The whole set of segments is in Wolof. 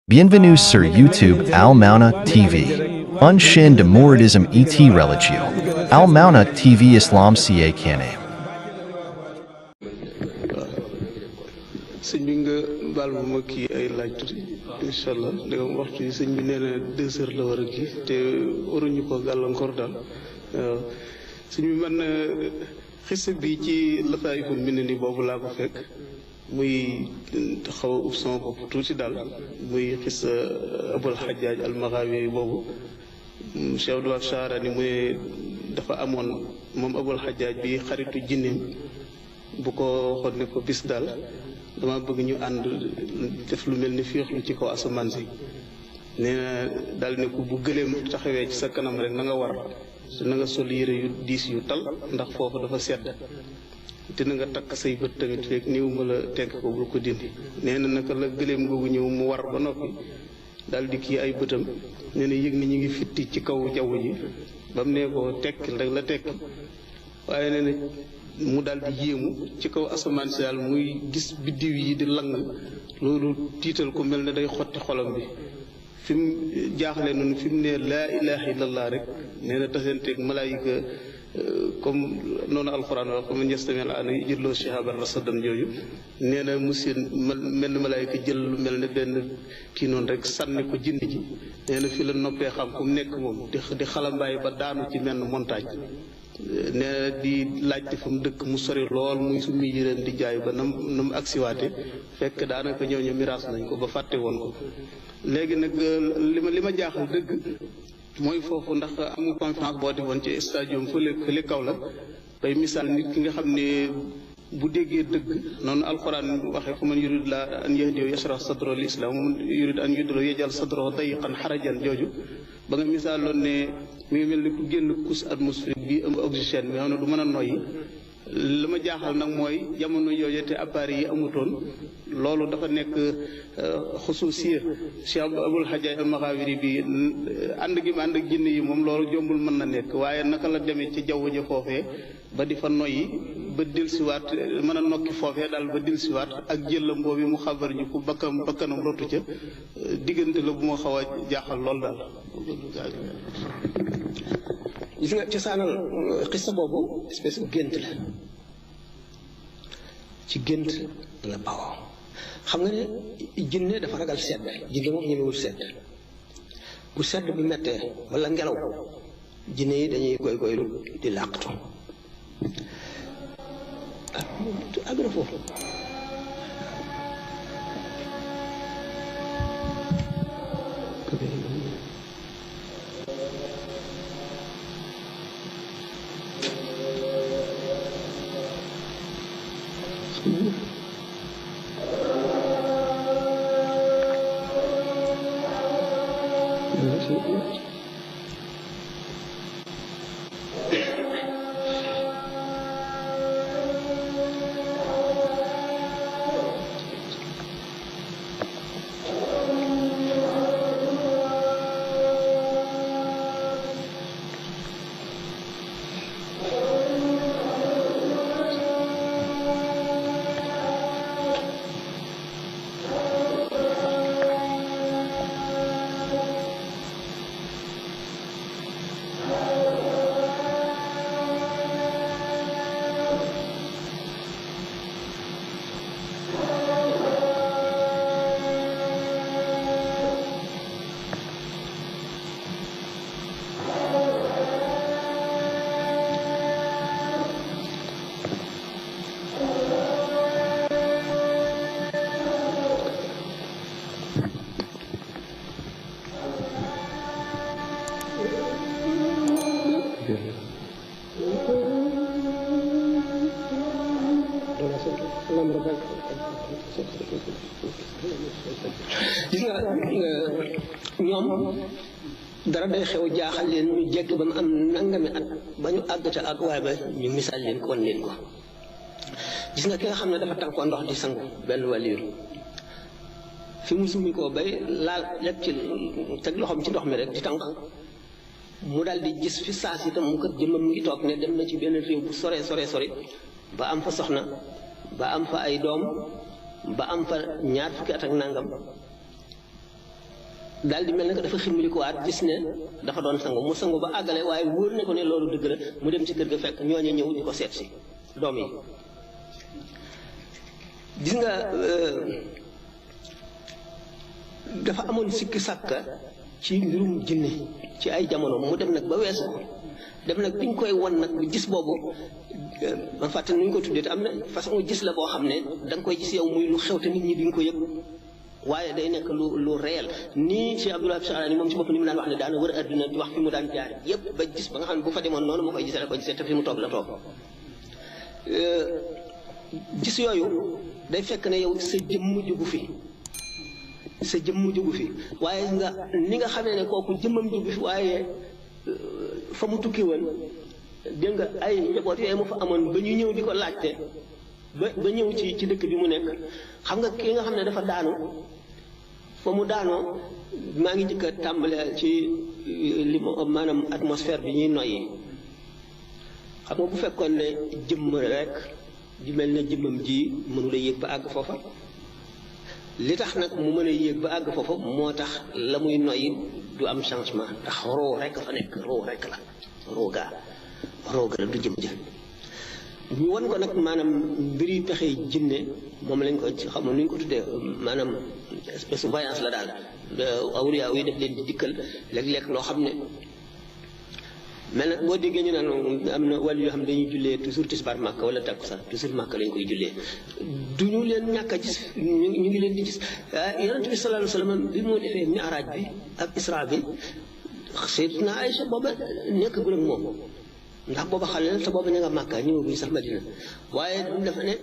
Bienvenue sur YouTube Al Mauna TV. Un chaîne de mouridisme et religieux. Al Mauna TV Islam ca Kane. sëñ bi nga baal ma kii ay laaj tuuti incha allah ndegam waxtu yi sëñ bi nee na 2 heures la war a kii te waruñu ko gàllankoor daal waaw sëñ bi man xisa bi ci Lataa'iful Minani boobu laa ko fekk muy xaw a ub sama bopp tuuti daal muy xisa Abul Hajjaaj al-Maghawi boobu Cheikh Abdul Wahab Sha'rani mu ne dafa amoon moom Abul Hajjaaj bi xaritu jinneem bu ko waxoon ne ko bis daal dama bëgg ñu ànd def lu mel ni féexlu ci kaw asamaan si nee na daal ne ko bu gëleem taxawee ci sa kanam rek na nga war te na nga sol yére yu diis yu tal ndax foofu dafa sedd te na nga takk say bët tamit fekk néew ma la tenk ko bul ko dindi nee na naka la gëleem googu ñëw mu war ba noppi daal di kii ay bëtam nee na yëg ni ñu ngi fitti ci kaw jaww ji ba mu ne ko tekki rek la tekki waaye nee na mu daal di yéemu ci kaw asamaan si daal muy gis biddiw yi di lang loolu tiital ko mel ne day xotti xolam bi fi mu jaaxle noonu fi mu ne laa ilaha illallah rek nee na tasanteeg malaayika comme noonu alxuraan wax man yastami al-aana yajidhu shihaban rasadan jooju nee na mu seen mel ne malaayika jël lu mel ne benn kii noonu rek sànni ko jinn ji nee na fi la noppee xam fu mu nekk moom di xalambaay ba daanu ci menn montagne nee na di laajte fa mu dëkk mu sori lool muy summi yëreen di jaay ba nam agsiwaate fekk daanaka ñooñu miraas nañ ko ba fàtte woon ko léegi nag li ma jaaxal dëgg mooy foofu ndax amul conférence boo defoon ci stadium fële kaw la bay misaal nit ki nga xam ne bu déggee dëgg noonu alxuraan waxee fa man yurid la an yahdiya yashrah sadro lil islam man yurid an yudlo yajal sadro dayiqan xarajan jooju ba nga misaaloon ne mi ngi mel ni ku génn couche atmosphérique bi ëmb oxygène bi xam ne du mën a noyyi li ma jaaxal nag mooy jamono yooyu te appareil yi amutoon loolu dafa nekk xusuusiya Cheikh Abul Hajjaaj al-Maghawi bi ànd gi ma ànd ak jinne yi moom loolu jombul mën na nekk waaye naka la demee ci jaww ja foofee ba di fa noyyi ba dilsiwaat mën a nokki foofee daal ba dilsiwaat ak jëllam boobu mu xabar ñu ku bakkanam rotu ca diggante la bu ma xaw a jaaxal lool daal. gis nga cosaanal xisa boobu espèce bu gént la ci gént la bawoo xam nga ne jinne dafa ragal sedd jinne moom ñemewul sedd bu sedd bi mettee wala ngelaw jinne yi dañuy goylu di làqatu àgg na foofu gis nga ñoom dara day xew jaaxal leen ñu jekk ba mu am nangami at ba ñu àgg ca ak waaye ba ñu misaal leen ko wan leen ko gis nga ki nga xam ne dafa tànkoo ndox di sangu benn waliir fi mu summi koo bay laal lekk ci teg loxoom ci ndox mi rek di tànk mu daal di gis fi saas itam mu kër jëmmam mu ngi toog ne dem na ci benn réew bu sore ba am fa soxna ba am fa ay doom ba am fa ñaar fukki at ak nangam daal di mel ne que dafa ximmali ko waat gis ne dafa doon sangu mu sangu ba àggale waaye wóor ne ko ne loolu dëgg la mu dem ci kër ga fekk ñooñu ñëw di ko seet si doom yi gis nga dafa amoon sikki sàkka ci mbirum jinne ci ay jamono mu dem nag ba weesu ko dem nag bi ñu koy won nag gis boobu ma fàtte nu ñu ko tuddee te am na façon gis la boo xam ne da nga koy gis yow muy lu xew te nit ñi duñ ko yëg waaye day nekk lu réel nii Cheikh Abdoulaye Charani moom ci bopp ni mu daan wax ne daana wër adduna di wax fi mu daan jaar yëpp ba gis ba nga xam ne bu fa demoon noonu moo koy gisee la ko gisee te fi mu toog la toog gis yooyu day fekk ne yow sa jëmm jugu fi waaye ni nga xamee ne kooku jëmmam jugu fi waaye fa mu tukki woon dégg nga ay njaboot yooyu mu fa amoon ba ñu ñëw di ko laajte ba ñëw ci dëkk bi mu nekk xam nga ki nga xam ne dafa daanu fa mu daanoo maa ngi njëkk a tàmbale ci li maanaam atmosphère bi ñuy noyyi xam nga bu fekkoon ne jëmm rek di mel ne jëmmam ji mënu la yéeg ba àgg foofa li tax nag mu mën a yéeg ba àgg foofa moo tax la muy noyyi du am changement ndax roo rek fa nekk roo rek la rooga la du jëm ja ñu won ko nag maanaam mbiri pexe jinne moom lañ ko xam nu ñu ko tuddee maanaam espèce de voyance la daal awliya yi def leen di dikkal léeg-léeg loo xam ne mel na boo déggee ñu naan am na wàllu yoo xam ne dañuy jullee toujours tisbaar Màkka wala takkusaan toujours Màkka lañ koy jullee duñu leen ñàkk a gis ñu ngi leen di gis yonent bi sallallahu alayhi wa sallam bi moo defee mi'raaj bi ak isra bi Sayyidatuna Aïcha booba nekk gu ak moom ndax booba xale la te booba ña nga Màkka ñëwaguñ sax Madina waaye dafa ne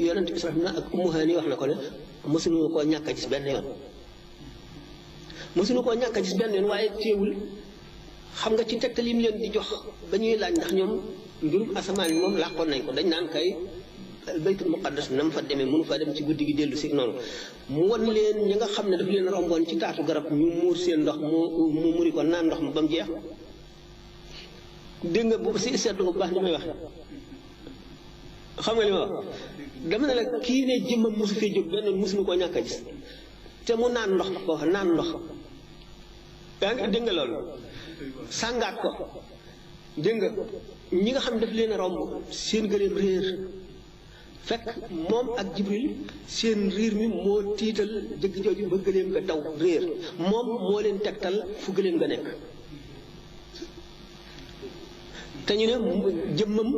yonent bi sallallahu alayhi wa sallam ak Ummu Haani wax na ko ne mosuñu koo ñàkk a gis benn yoon mosuñu koo ñàkk a gis benn yoon waaye teewul xam nga ci tegtal yi mu leen di jox ba ñuy laaj ndax ñoom mbirum asamaan yi moom làqoon nañ ko dañ naan kay baytul muqaddas na mu fa demee mënu fa dem ci guddi gi dellu si noonu mu won leen ñi nga xam ne daf leen romboon ci taatu garab ñu muur seen ndox mu muri ko naan ndox ma ba mu jeex dégg nga bu si seetlu ko bu baax li may wax xam nga li ma wax dama ne la kii ne jëmmam mosu fee jóg benn mosuñu koo ñàkk a gis te mu naan ndox foofa naan ndox yaa ngi dégg nga loolu sàngaat ko dégg nga ñi nga xam ne daf leen a romb seen gëléem réer fekk moom ak Jibril seen riir mi moo tiital jëgg jooju ba gëléem nga daw réer moom moo leen tegtal fu gëléem nga nekk te ñu ne jëmmam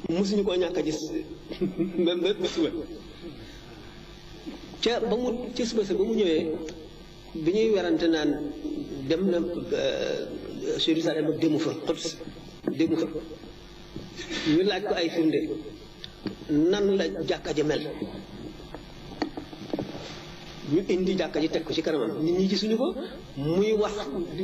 mosuñu koo ñàkk a gis ba suba ca suba sa ba mu ñëwee bi ñuy werante naan dem na Jérusalem ak demu fa Quds demu fa ñu laaj ko ay firnde nan la jàkka ji mel ñu indi jàkka ji teg ko ci kanamam nit ñi gisuñu ko muy wax di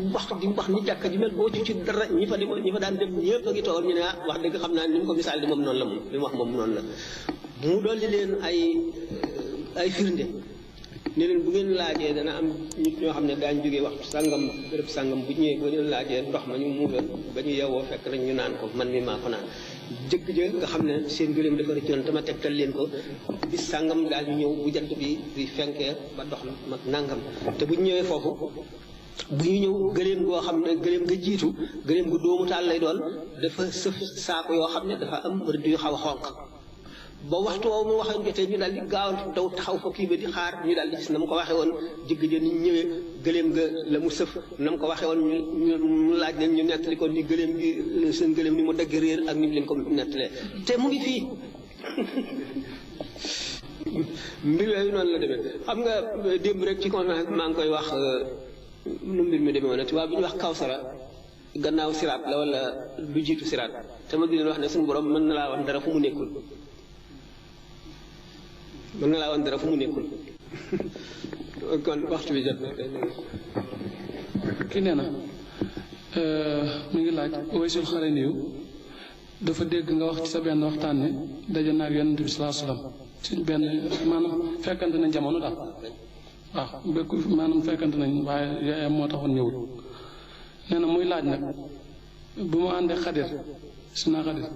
wax ni jàkka ji mel boo ci dara ñi fa daan dem ñëpp a ngi toog ñu ne wax dëgg xam naa ni mu ko misaal di moom noonu la moom li mu wax moom noonu la mu dolli leen ay firnde ne leen bu ngeen laajee dana am nit ñoo xam ne daañu jógee waxtu sàngam béréb sàngam bu ñëwee boo leen laajee ndox ma ñu muuloon ba ñu yeewoo fekk nañ ñu naan ko man mi maa ko naan jëkk jë nga xam ne seen gëléem dafa rëccoon dama tegtal leen ko bis sàngam daal ñu ñëw bu jant bi di fenkee ba dox mag nangam te bu ñu ñëwee foofu bu ñu ñëw gëléem goo xam ne gëléem nga jiitu gëléem gu doomu taal lay doon dafa sëf saako yoo xam ne dafa am rëdd yu xaw a xonq ba waxtu woowu mu waxee jotee ñu daal di gaawantu daw taxaw fa kii ba di xaar ñu daal di gis na mu ko waxee woon jëgg jë ni ñëwee gëléem ga la mu sëf na mu ko waxee woon ñu laaj leen ñu nettali ko ni gëléem gi seen gëléem ni mu dagg réer ak ni mu leen ko nettalee te mu ngi fii mbir yooyu noonu la demee xam nga démb rek ci conférence maa ngi koy wax nu mbir mi demee woon tubaab bi ñu wax kawsara gannaaw siraat la wala lu jiitu siraat te ma di leen wax ne suñu borom mën na laa wax dara fu mu nekkul mën na laa wan dara fu mu nekkul kon waxtu bi jot na kii nee na mi ngi laaj Waysul Xaraniyu dafa dégg nga wax ci sa benn waxtaan ne daje naag Yonent bi sallallahu alayhi wasallam ci benn maanaam fekkante nañ jamono daal waaw bépp maanaam fekkante nañ waaye yaayam moo taxoon ñëwul nee na muy laaj nag bu mu àndee Xadir si naa Xadir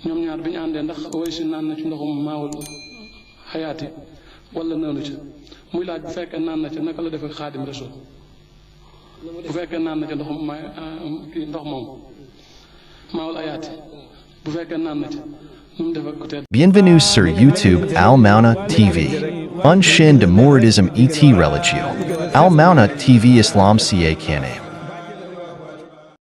ñoom ñaar bi ñu àndee ndax Waysul naan na ci ndoxum maawul xayaati wala naanu ca muy laaj bu fekkee naan na ca naka la def ak Xaadim Rasul bu fekkee naan na ca ndox ma kii ndox moom maawul ayaati bu fekkee naan na ca nu mu def ak ku tedd. Bienvenue sur YouTube Al Mauna TV. Une chaîne de mouridisme et religieux. Al Mauna TV Islam ca Kane.